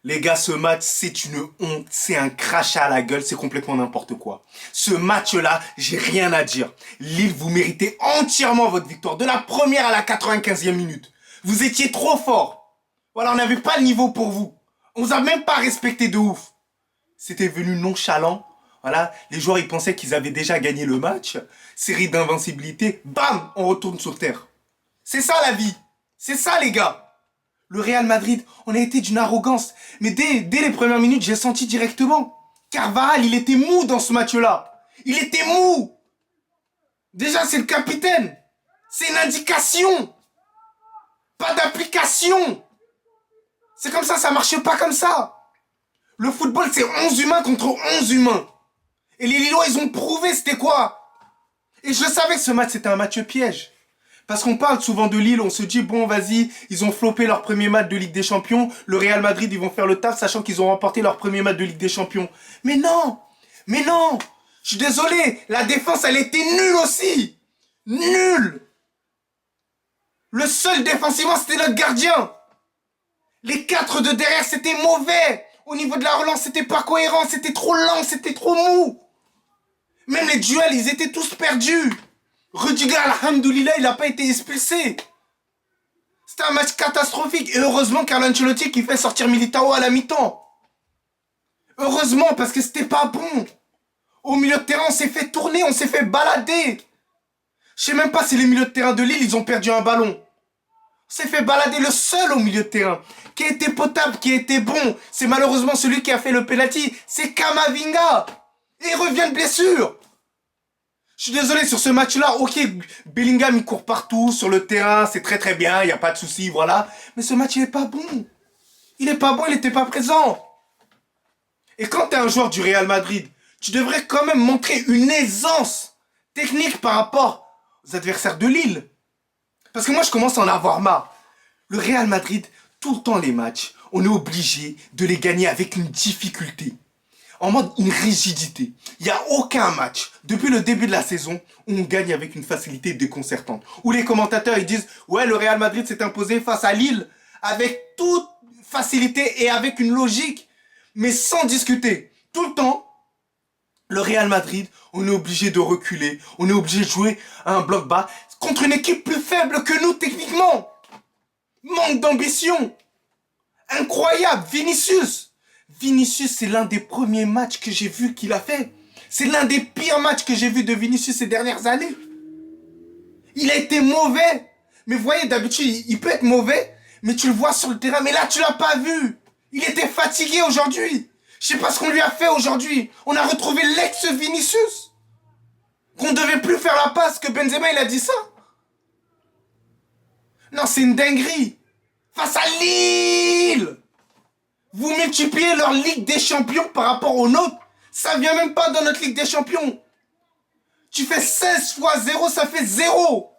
Les gars, ce match, c'est une honte, c'est un crachat à la gueule, c'est complètement n'importe quoi. Ce match-là, j'ai rien à dire. Lille, vous méritez entièrement votre victoire, de la première à la 95e minute. Vous étiez trop fort. Voilà, on n'avait pas le niveau pour vous. On vous a même pas respecté de ouf. C'était venu nonchalant. Voilà, les joueurs, ils pensaient qu'ils avaient déjà gagné le match. Série d'invincibilité, bam, on retourne sur terre. C'est ça la vie. C'est ça les gars. Le Real Madrid, on a été d'une arrogance. Mais dès les premières minutes, j'ai senti directement. Carvajal, il était mou dans ce match-là. Il était mou. Déjà, c'est le capitaine. C'est une indication. Pas d'application. C'est comme ça marche pas comme ça. Le football, c'est 11 humains contre 11 humains. Et les Lillois, ils ont prouvé c'était quoi. Et je savais que ce match, c'était un match piège. Parce qu'on parle souvent de Lille, on se dit, bon, vas-y, ils ont flopé leur premier match de Ligue des Champions, le Real Madrid, ils vont faire le taf, sachant qu'ils ont remporté leur premier match de Ligue des Champions. Mais non, je suis désolé, la défense, elle était nulle aussi. Nulle. Le seul défensivement, c'était notre gardien. Les 4 de derrière, c'était mauvais. Au niveau de la relance, c'était pas cohérent, c'était trop lent, c'était trop mou. Même les duels, ils étaient tous perdus. Rudiger, alhamdoulilah, il n'a pas été expulsé. C'était un match catastrophique. Et heureusement Carlo Ancelotti qui fait sortir Militao à la mi-temps. Heureusement, parce que c'était pas bon. Au milieu de terrain, on s'est fait tourner, on s'est fait balader. Je sais même pas si les milieux de terrain de Lille, ils ont perdu un ballon. On s'est fait balader. Le seul au milieu de terrain qui a été potable, qui a été bon, c'est malheureusement celui qui a fait le penalty. C'est Kamavinga. Et il revient de blessure. Je suis désolé sur ce match-là, ok, Bellingham il court partout sur le terrain, c'est très très bien, il n'y a pas de souci, voilà. Mais ce match il est pas bon. Il est pas bon, il n'était pas présent. Et quand tu es un joueur du Real Madrid, tu devrais quand même montrer une aisance technique par rapport aux adversaires de Lille. Parce que moi je commence à en avoir marre. Le Real Madrid, tout le temps les matchs, on est obligé de les gagner avec une difficulté. En mode une rigidité. Il n'y a aucun match, depuis le début de la saison, où on gagne avec une facilité déconcertante. Où les commentateurs ils disent « Ouais, le Real Madrid s'est imposé face à Lille avec toute facilité et avec une logique, mais sans discuter. » Tout le temps, le Real Madrid, on est obligé de reculer, on est obligé de jouer à un bloc bas contre une équipe plus faible que nous techniquement. Manque d'ambition. Incroyable, Vinicius, c'est l'un des premiers matchs que j'ai vu qu'il a fait. C'est l'un des pires matchs que j'ai vu de Vinicius ces dernières années. Il a été mauvais. Mais vous voyez, d'habitude, il peut être mauvais, mais tu le vois sur le terrain. Mais là, tu l'as pas vu. Il était fatigué aujourd'hui. Je sais pas ce qu'on lui a fait aujourd'hui. On a retrouvé l'ex-Vinicius. Qu'on devait plus faire la passe, que Benzema, il a dit ça. Non, c'est une dinguerie. Face à Lille. Vous multipliez leur Ligue des Champions par rapport aux nôtres. Ça vient même pas dans notre Ligue des Champions. Tu fais 16 fois 0, ça fait 0.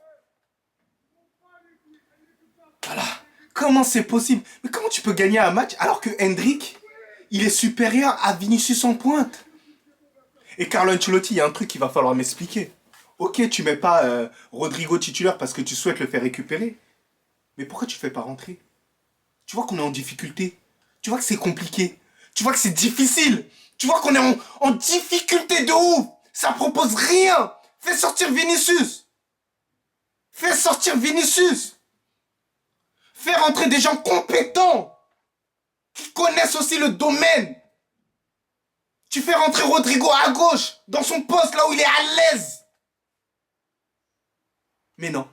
Voilà. Comment c'est possible? Mais comment tu peux gagner un match alors que Hendrick, il est supérieur à Vinicius en pointe? Et Carlo Ancelotti, il y a un truc qu'il va falloir m'expliquer. Ok, tu mets pas Rodrigo titulaire parce que tu souhaites le faire récupérer. Mais pourquoi tu fais pas rentrer? Tu vois qu'on est en difficulté. Tu vois que c'est compliqué. Tu vois que c'est difficile. Tu vois qu'on est en difficulté de ouf. Ça propose rien. Fais sortir Vinicius. Fais sortir Vinicius. Fais rentrer des gens compétents. Qui connaissent aussi le domaine. Tu fais rentrer Rodrigo à gauche. Dans son poste là où il est à l'aise. Mais non.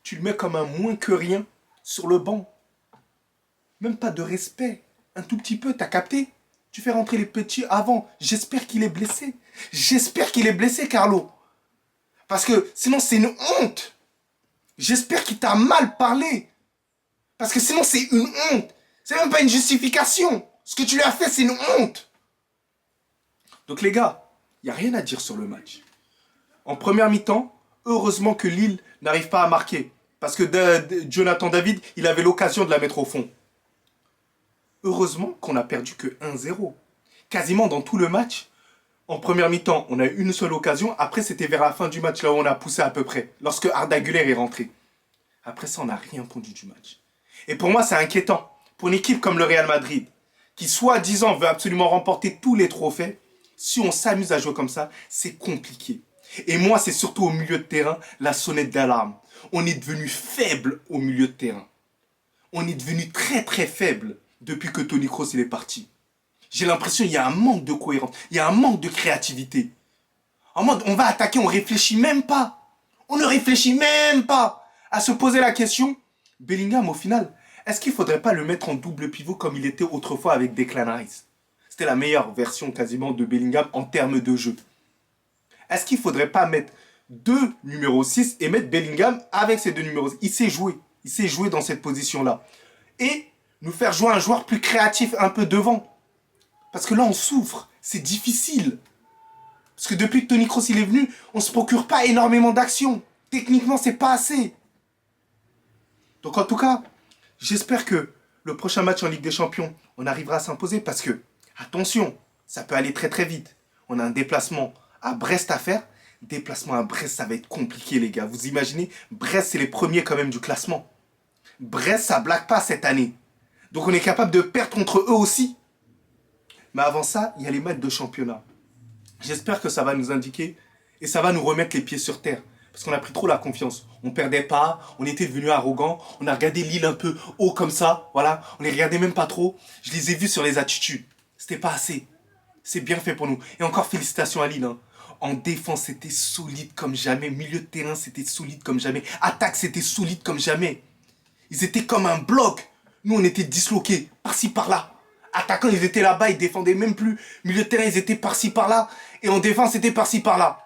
Tu le mets comme un moins que rien sur le banc. Même pas de respect. Un tout petit peu, t'as capté? Tu fais rentrer les petits avant. J'espère qu'il est blessé. J'espère qu'il est blessé, Carlo. Parce que sinon, c'est une honte. J'espère qu'il t'a mal parlé. Parce que sinon, c'est une honte. C'est même pas une justification. Ce que tu lui as fait, c'est une honte. Donc les gars, il n'y a rien à dire sur le match. En première mi-temps, heureusement que Lille n'arrive pas à marquer. Parce que Jonathan David, il avait l'occasion de la mettre au fond. Heureusement qu'on n'a perdu que 1-0. Quasiment dans tout le match. En première mi-temps, on a eu une seule occasion. Après, c'était vers la fin du match, là où on a poussé à peu près. Lorsque Arda Güler est rentré. Après ça, on n'a rien pondu du match. Et pour moi, c'est inquiétant. Pour une équipe comme le Real Madrid, qui soi-disant veut absolument remporter tous les trophées, si on s'amuse à jouer comme ça, c'est compliqué. Et moi, c'est surtout au milieu de terrain, la sonnette d'alarme. On est devenu faible au milieu de terrain. On est devenu très très faible depuis que Toni Kroos il est parti. J'ai l'impression qu'il y a un manque de cohérence, il y a un manque de créativité. En mode, on va attaquer, on réfléchit même pas. On ne réfléchit même pas à se poser la question. Bellingham, au final, est-ce qu'il ne faudrait pas le mettre en double pivot comme il était autrefois avec Declan Rice? C'était la meilleure version quasiment de Bellingham en termes de jeu. Est-ce qu'il ne faudrait pas mettre deux numéros 6 et mettre Bellingham avec ces deux numéros 6? Il sait jouer. Il sait jouer dans cette position-là. Et nous faire jouer un joueur plus créatif un peu devant. Parce que là, on souffre. C'est difficile. Parce que depuis que Toni Kroos il est venu, on ne se procure pas énormément d'actions. Techniquement, c'est pas assez. Donc en tout cas, j'espère que le prochain match en Ligue des Champions, on arrivera à s'imposer parce que, attention, ça peut aller très très vite. On a un déplacement à Brest à faire. Déplacement à Brest, ça va être compliqué les gars. Vous imaginez, Brest c'est les premiers quand même du classement. Brest, ça blague pas cette année. Donc on est capable de perdre contre eux aussi. Mais avant ça, il y a les matchs de championnat. J'espère que ça va nous indiquer et ça va nous remettre les pieds sur terre. Parce qu'on a pris trop la confiance. On perdait pas, on était devenu arrogant, on a regardé Lille un peu haut comme ça, voilà. On les regardait même pas trop. Je les ai vus sur les attitudes. C'était pas assez. C'est bien fait pour nous. Et encore félicitations à Lille. Hein. En défense, c'était solide comme jamais. Milieu de terrain, c'était solide comme jamais. Attaque, c'était solide comme jamais. Ils étaient comme un bloc. Nous, on était disloqués, par-ci, par-là. Attaquants, ils étaient là-bas, ils défendaient même plus. Milieu de terrain, ils étaient par-ci, par-là. Et en défense, c'était par-ci, par-là.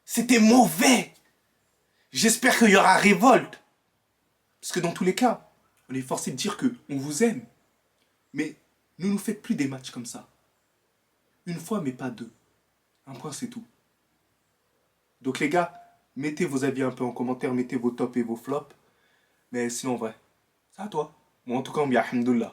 C'était mauvais. J'espère qu'il y aura révolte. Parce que dans tous les cas, on est forcé de dire qu'on vous aime. Mais ne nous faites plus des matchs comme ça. Une fois, mais pas deux. Un point, c'est tout. Donc les gars, mettez vos avis un peu en commentaire, mettez vos tops et vos flops. Mais sinon, en vrai, c'est à toi. Moi, en tout cas, on me dit alhamdoulilah.